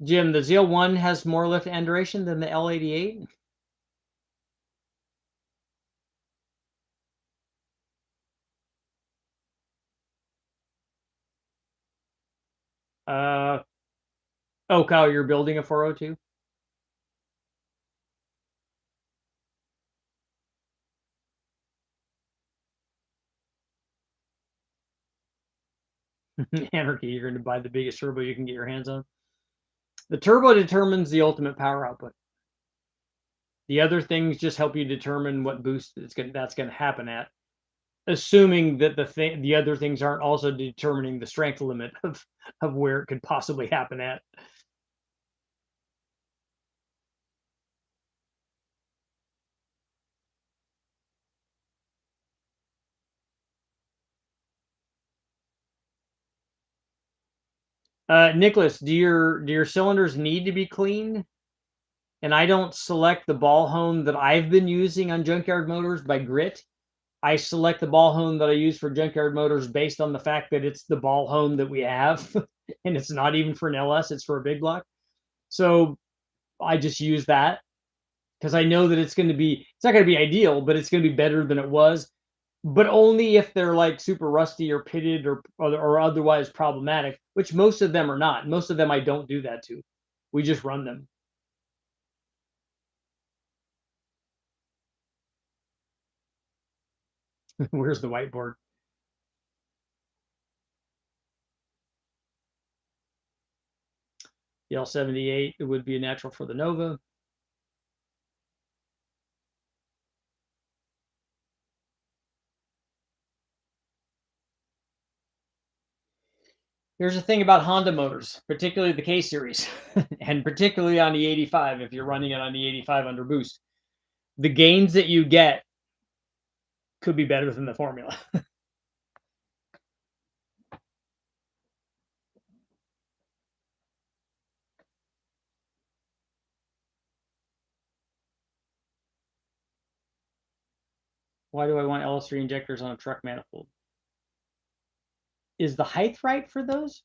Jim, the ZL1 has more lift and duration than the L88? Oh, Kyle, you're building a 402? Anarchy, you're going to buy the biggest turbo you can get your hands on. The turbo determines the ultimate power output. The other things just help you determine what boost that's going to happen at. assuming that the other things aren't also determining the strength limit of where it could possibly happen at. Nicholas, do your cylinders need to be cleaned? And I don't select the ball hone that I've been using on Junkyard Motors by grit. I select the ball hone that I use for Junkyard Motors based on the fact that it's the ball hone that we have, and it's not even for an LS, it's for a big block. So I just use that because I know that it's not going to be ideal, but it's going to be better than it was. But only if they're like super rusty or pitted or otherwise problematic, which most of them are not. Most of them I don't do that to. We just run them. Where's the whiteboard? The L78, it would be a natural for the Nova. Here's the thing about Honda motors, particularly the K series, and particularly on the 85, if you're running it on the 85 under boost. The gains that you get could be better than the formula. Why do I want LS3 injectors on a truck manifold? Is the height right for those?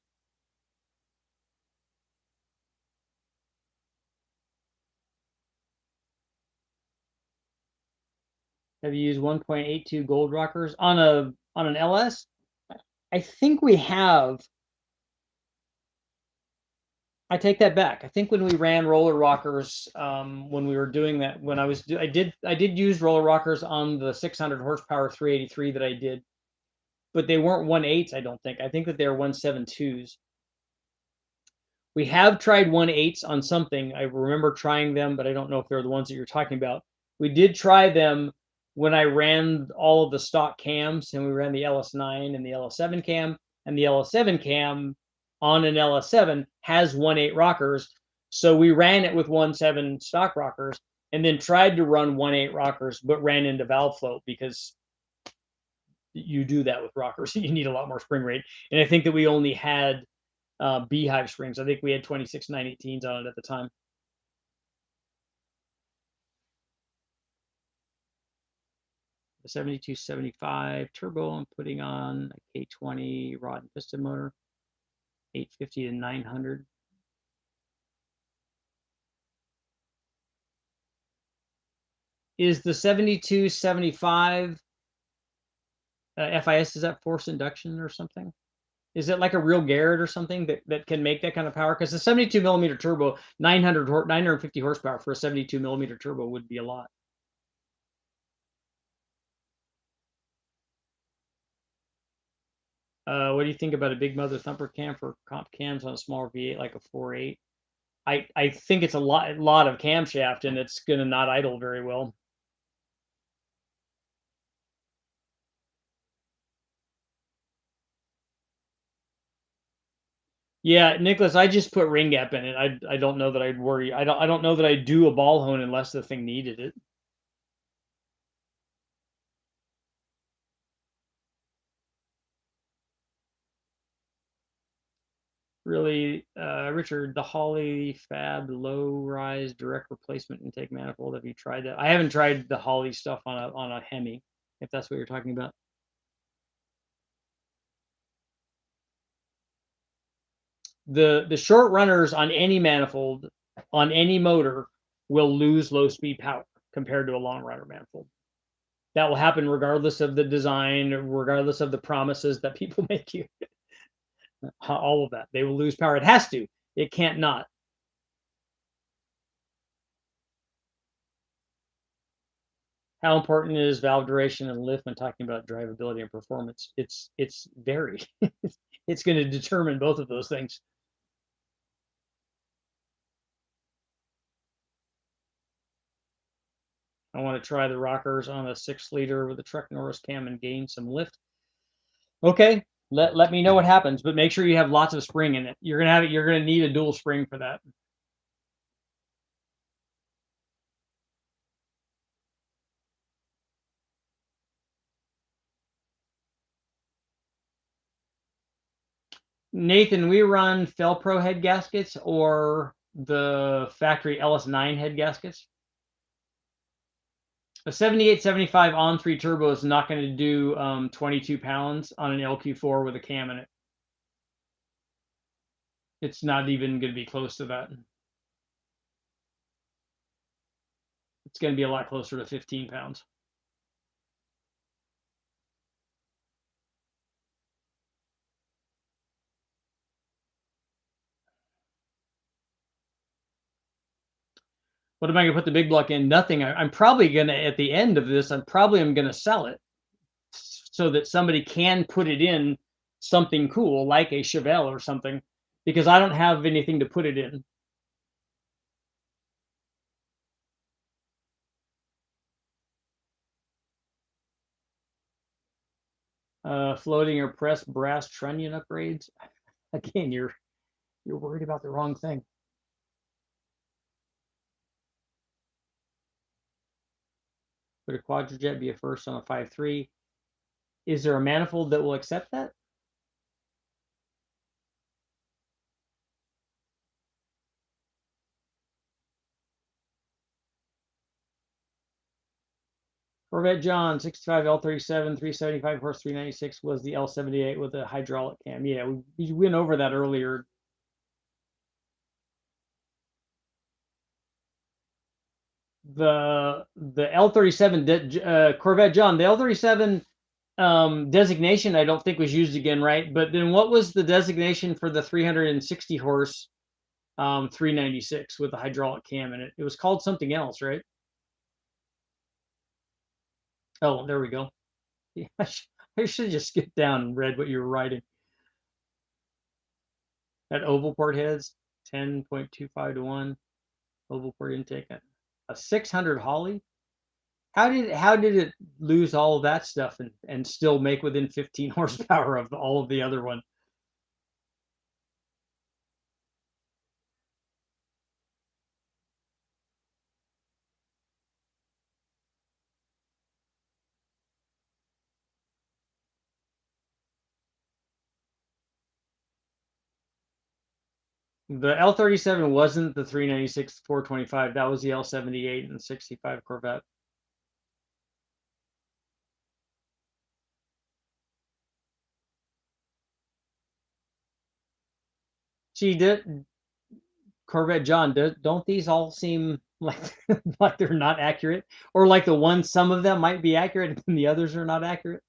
Have you used 1.82 gold rockers on an LS? I think we have. I take that back. I think when we ran roller rockers, when we were doing that, I did use roller rockers on the 600 horsepower 383 that I did, but they weren't 1.8s. I don't think. I think that they were 1.72s. We have tried 1.8s on something. I remember trying them, but I don't know if they're the ones that you're talking about. We did try them when I ran all of the stock cams, and we ran the LS9 and the LS7 cam, and the LS7 cam on an LS7 has 1.8 rockers. So we ran it with 1.7 stock rockers and then tried to run 1.8 rockers, but ran into valve float because you do that with rockers. You need a lot more spring rate. And I think that we only had beehive springs. I think we had 26 918s on it at the time. The 7275 turbo, I'm putting on a K20 rod and piston motor, 850 to 900. Is the 7275 FIS, is that forced induction or something? Is it like a real Garrett or something that can make that kind of power? Because the 72 millimeter turbo, 950 horsepower for a 72 millimeter turbo would be a lot. What do you think about a big mother thumper cam for comp cams on a smaller V8 like a 4.8? I think it's a lot of camshaft and it's gonna not idle very well. Yeah, Nicholas, I just put ring gap in it. I don't know that I'd worry. I don't know that I'd do a ball hone unless the thing needed it. Really, Richard, the Holley Fab low rise direct replacement intake manifold. Have you tried that? I haven't tried the Holley stuff on a Hemi, if that's what you're talking about. The short runners on any manifold on any motor will lose low speed power compared to a long runner manifold. That will happen regardless of the design, regardless of the promises that people make you. All of that, they will lose power. It has to. It can't not. How important is valve duration and lift when talking about drivability and performance? It's very. It's going to determine both of those things. I want to try the rockers on a 6-liter with a Trek Norris cam and gain some lift. Okay, let me know what happens, but make sure you have lots of spring in it. You're gonna need a dual spring for that. Nathan, we run Felpro head gaskets or the factory LS9 head gaskets. A 78-75 on 3 turbo is not going to do 22 pounds on an LQ4 with a cam in it. It's not even going to be close to that. It's going to be a lot closer to 15 pounds. What am I going to put the big block in? Nothing. I'm probably going to, at the end of this, I'm going to sell it so that somebody can put it in something cool like a Chevelle or something, because I don't have anything to put it in. Floating or pressed brass trunnion upgrades. Again, you're worried about the wrong thing. Would a quadrajet be a first on a 5.3? Is there a manifold that will accept that? Corvette John, 65 L37, 375 horse, 396 was the L78 with a hydraulic cam. Yeah, we went over that earlier. The L37 Corvette John, the L37 designation I don't think was used again, right? But then what was the designation for the 360 horse 396 with the hydraulic cam in it? It was called something else, right? Oh, there we go. Yeah, I should just skip down and read what you were writing. At oval port heads, 10.25 to 1. Oval port intake. A 600 Holly. How did it lose all of that stuff and still make within 15 horsepower of all of the other one? The L37 wasn't the 396 425. That was the L78 and 65 Corvette. She did. Corvette John, don't these all seem like like they're not accurate, or like the ones, some of them might be accurate and the others are not accurate?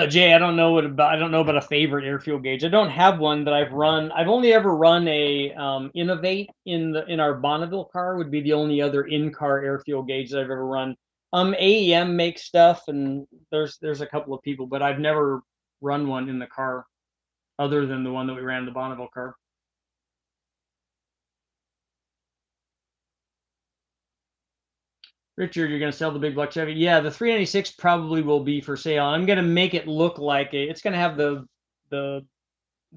Jay, I don't know about a favorite air fuel gauge. I don't have one that I've run. I've only ever run a Innovate in our Bonneville car. Would be the only other in-car air fuel gauge that I've ever run. AEM makes stuff, and there's a couple of people, but I've never run one in the car other than the one that we ran in the Bonneville car. Richard, you're going to sell the big block Chevy? Yeah, the 396 probably will be for sale. I'm going to make it look like it's going to have the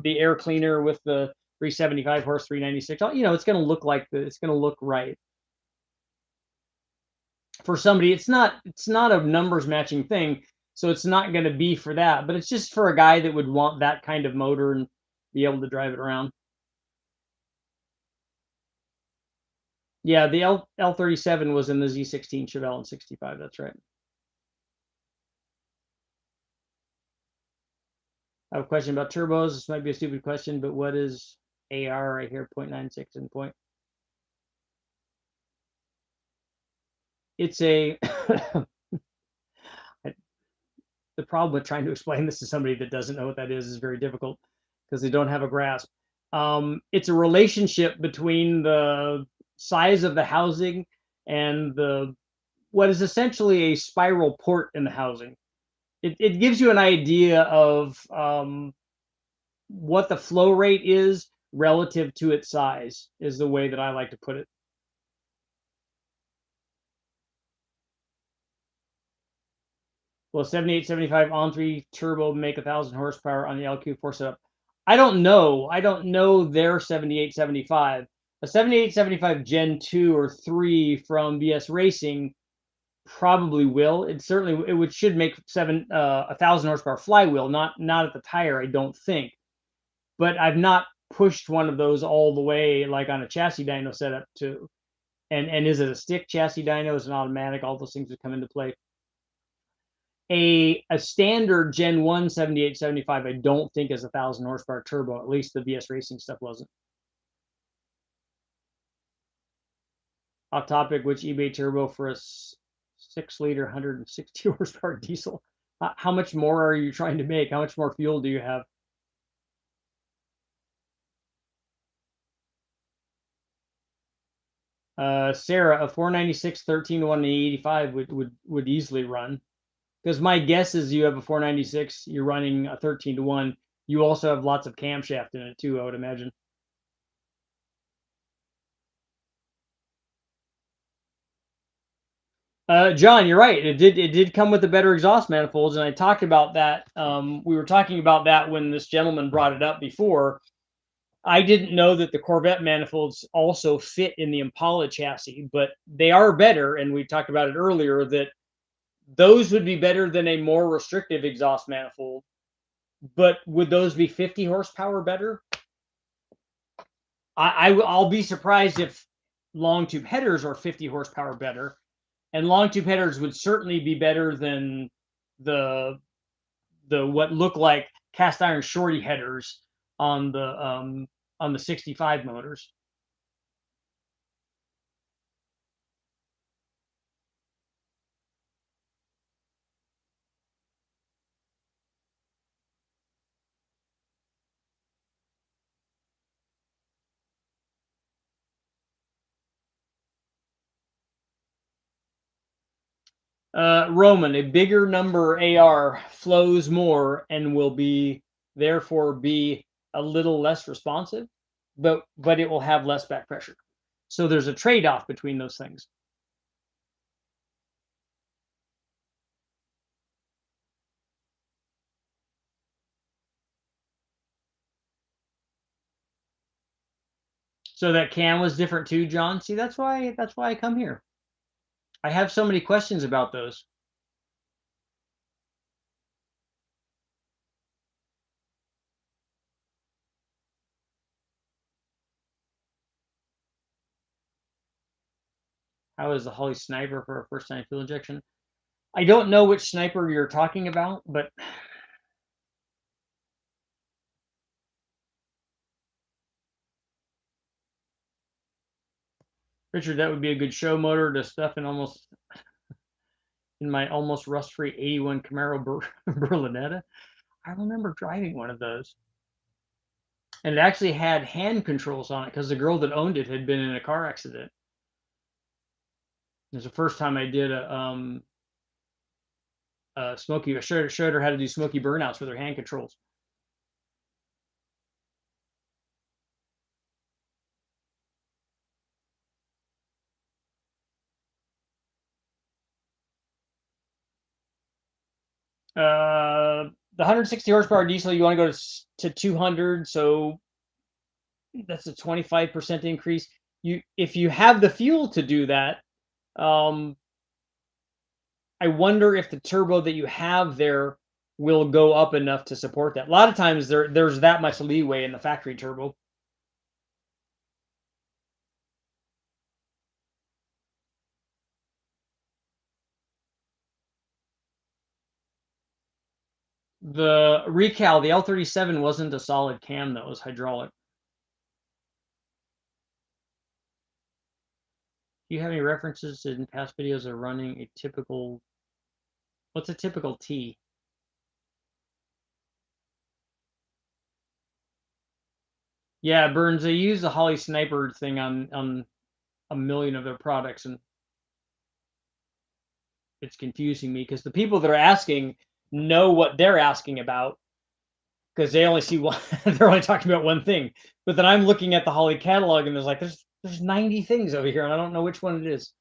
air cleaner with the 375 horse 396. You know, it's going to look like it's going to look right for somebody. It's not a numbers matching thing, so it's not going to be for that. But it's just for a guy that would want that kind of motor and be able to drive it around. Yeah, the L37 was in the Z16 Chevelle in 65. That's right. I have a question about turbos. This might be a stupid question, but what is AR right here? 0.96 and point. It's a the problem with trying to explain this to somebody that doesn't know what that is very difficult because they don't have a grasp. It's a relationship between the size of the housing and what is essentially a spiral port in the housing. It gives you an idea of what the flow rate is relative to its size, is the way that I like to put it. Will 7875 on3 turbo make 1,000 horsepower on the LQ4 setup? I don't know. I don't know their 7875. A 7875 Gen 2 or 3 from BS Racing probably will. It certainly should make 1,000 horsepower flywheel, not at the tire, I don't think. But I've not pushed one of those all the way like on a chassis dyno setup too. And is it a stick chassis dyno? Is it an automatic? All those things would come into play. A standard Gen 1 7875, I don't think is 1,000 horsepower turbo. At least the BS Racing stuff wasn't. Off topic, which eBay turbo for a 6-liter 160 horsepower diesel? How much more are you trying to make? How much more fuel do you have? Sarah, a 496 13 to 185 would easily run. Because my guess is you have a 496, you're running a 13 to 1. You also have lots of camshaft in it too, I would imagine. John, you're right. It did come with the better exhaust manifolds, and I talked about that. We were talking about that when this gentleman brought it up before. I didn't know that the Corvette manifolds also fit in the Impala chassis, but they are better, and we talked about it earlier that those would be better than a more restrictive exhaust manifold. But would those be 50 horsepower better? I'll be surprised if long tube headers are 50 horsepower better, and long tube headers would certainly be better than the what look like cast iron shorty headers on the 65 motors. Roman, a bigger number AR flows more and will be therefore be a little less responsive, but it will have less back pressure. So there's a trade-off between those things. So that cam was different too, John. See, that's why I come here. I have so many questions about those. How is the Holly Sniper for a first-time fuel injection? I don't know which sniper you're talking about, but Richard, that would be a good show motor to stuff in my almost rust-free 81 Camaro Berlinetta. I remember driving one of those. And it actually had hand controls on it because the girl that owned it had been in a car accident. It was the first time I did a smoky. I showed her how to do smoky burnouts with her hand controls. The 160 horsepower diesel, you want to go to 200, so that's a 25% increase. If you have the fuel to do that, I wonder if the turbo that you have there will go up enough to support that. A lot of times there's that much leeway in the factory turbo. The recal, the L37 wasn't a solid cam though, it was hydraulic. Do you have any references in past videos of running a typical, what's a typical T? Yeah, Burns, they use the Holly Sniper thing on a million of their products, and it's confusing me because the people that are asking know what they're asking about because they only see one. They're only talking about one thing. But then I'm looking at the Holly catalog and there's 90 things over here and I don't know which one it is.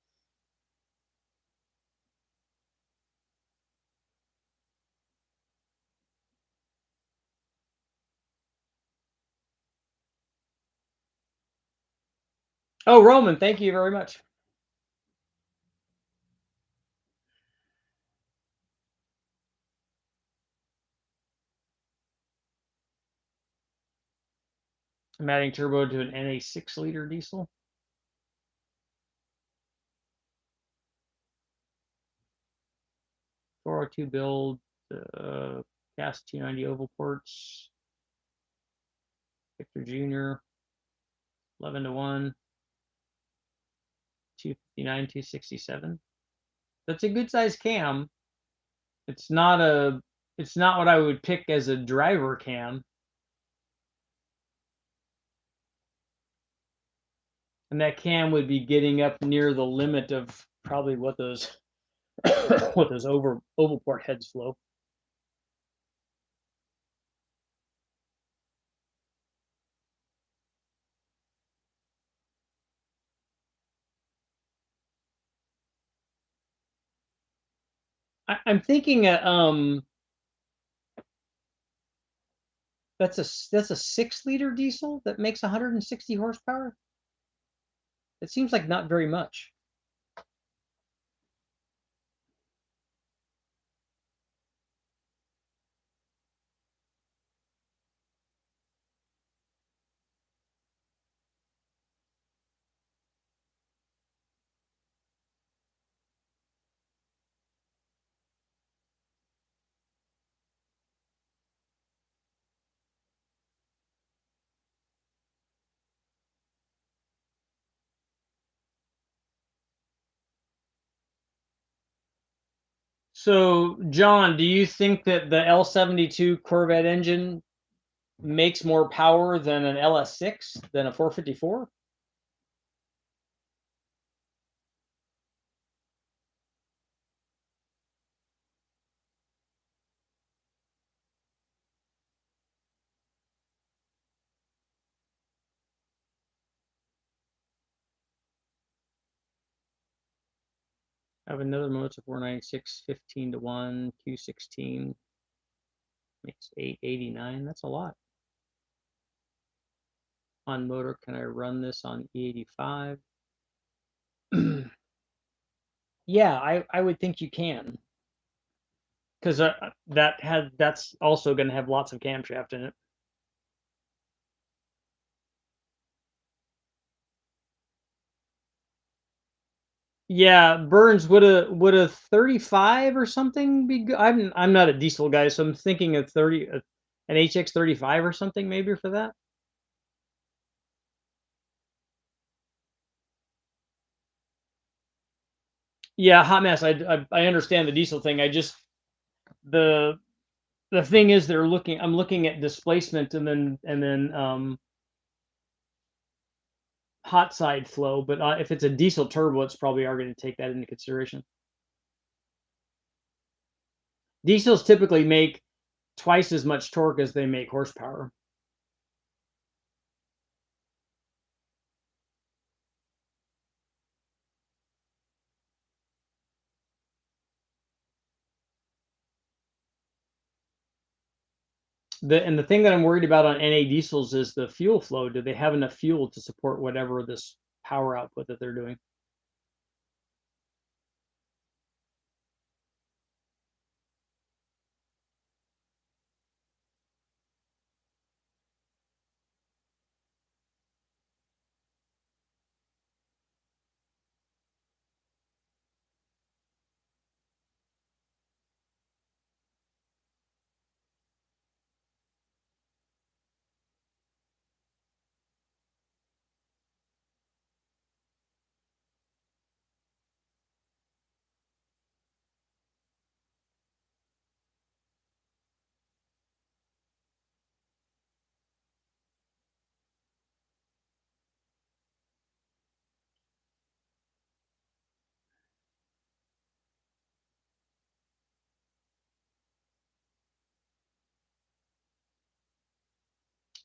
Oh, Roman, thank you very much. I'm adding turbo to an NA 6-liter diesel. 402 build, gas 290 oval ports, Victor Jr., 11-1, 259, 267. That's a good size cam. It's not what I would pick as a driver cam. And that cam would be getting up near the limit of probably what those what those oval port heads flow. I'm thinking that's a 6-liter diesel that makes 160 horsepower. It seems like not very much. So, John, do you think that the L72 Corvette engine makes more power than an LS6 than a 454? I have another motor 496, 15-1, Q16, makes 889. That's a lot. On motor, can I run this on E85? Yeah, I would think you can. Because that's also going to have lots of camshaft in it. Yeah, Burns, would a 35 or something be good? I'm not a diesel guy, so I'm thinking of an HX 35 or something maybe for that. Yeah, hot mess. I understand the diesel thing. I just the thing is I'm looking at displacement and then hot side flow, but if it's a diesel turbo, it's probably are going to take that into consideration. Diesels typically make twice as much torque as they make horsepower. And the thing that I'm worried about on NA diesels is the fuel flow. Do they have enough fuel to support whatever this power output that they're doing?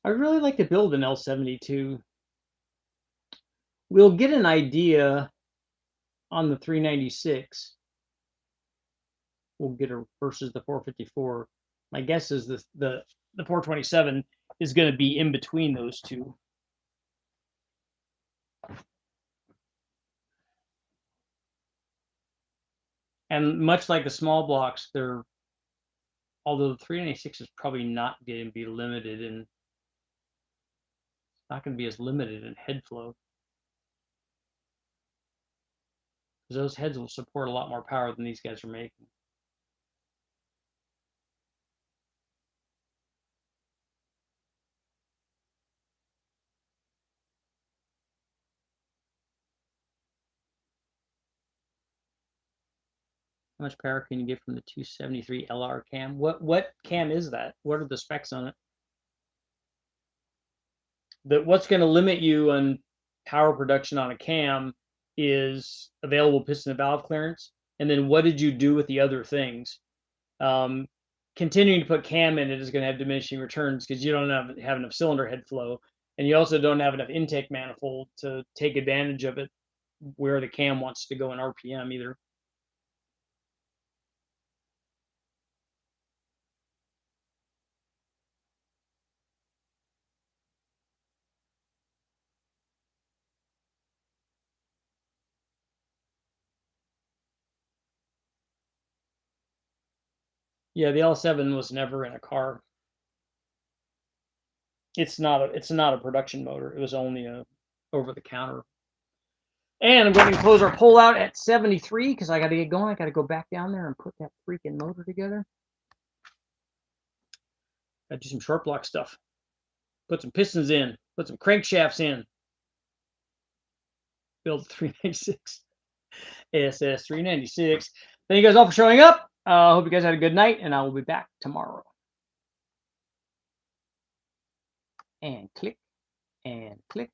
I really like to build an L72. We'll get an idea on the 396. We'll get her versus the 454. My guess is the 427 is going to be in between those two. And much like the small blocks, although the 396 is probably not going to be limited in, it's not going to be as limited in head flow. Because those heads will support a lot more power than these guys are making. How much power can you get from the 273 LR cam? What cam is that? What are the specs on it? What's going to limit you on power production on a cam is available piston and valve clearance, and then what did you do with the other things? Continuing to put cam in it is going to have diminishing returns because you don't have enough cylinder head flow, and you also don't have enough intake manifold to take advantage of it where the cam wants to go in RPM either. Yeah, the L7 was never in a car. It's not a production motor. It was only a over the counter. And I'm going to close our pull out at 73 because I got to get going. I got to go back down there and put that freaking motor together. Got to do some short block stuff. Put some pistons in. Put some crankshafts in. Build 396. ASS 396. Thank you guys all for showing up. Hope you guys had a good night, and I will be back tomorrow. And click and click.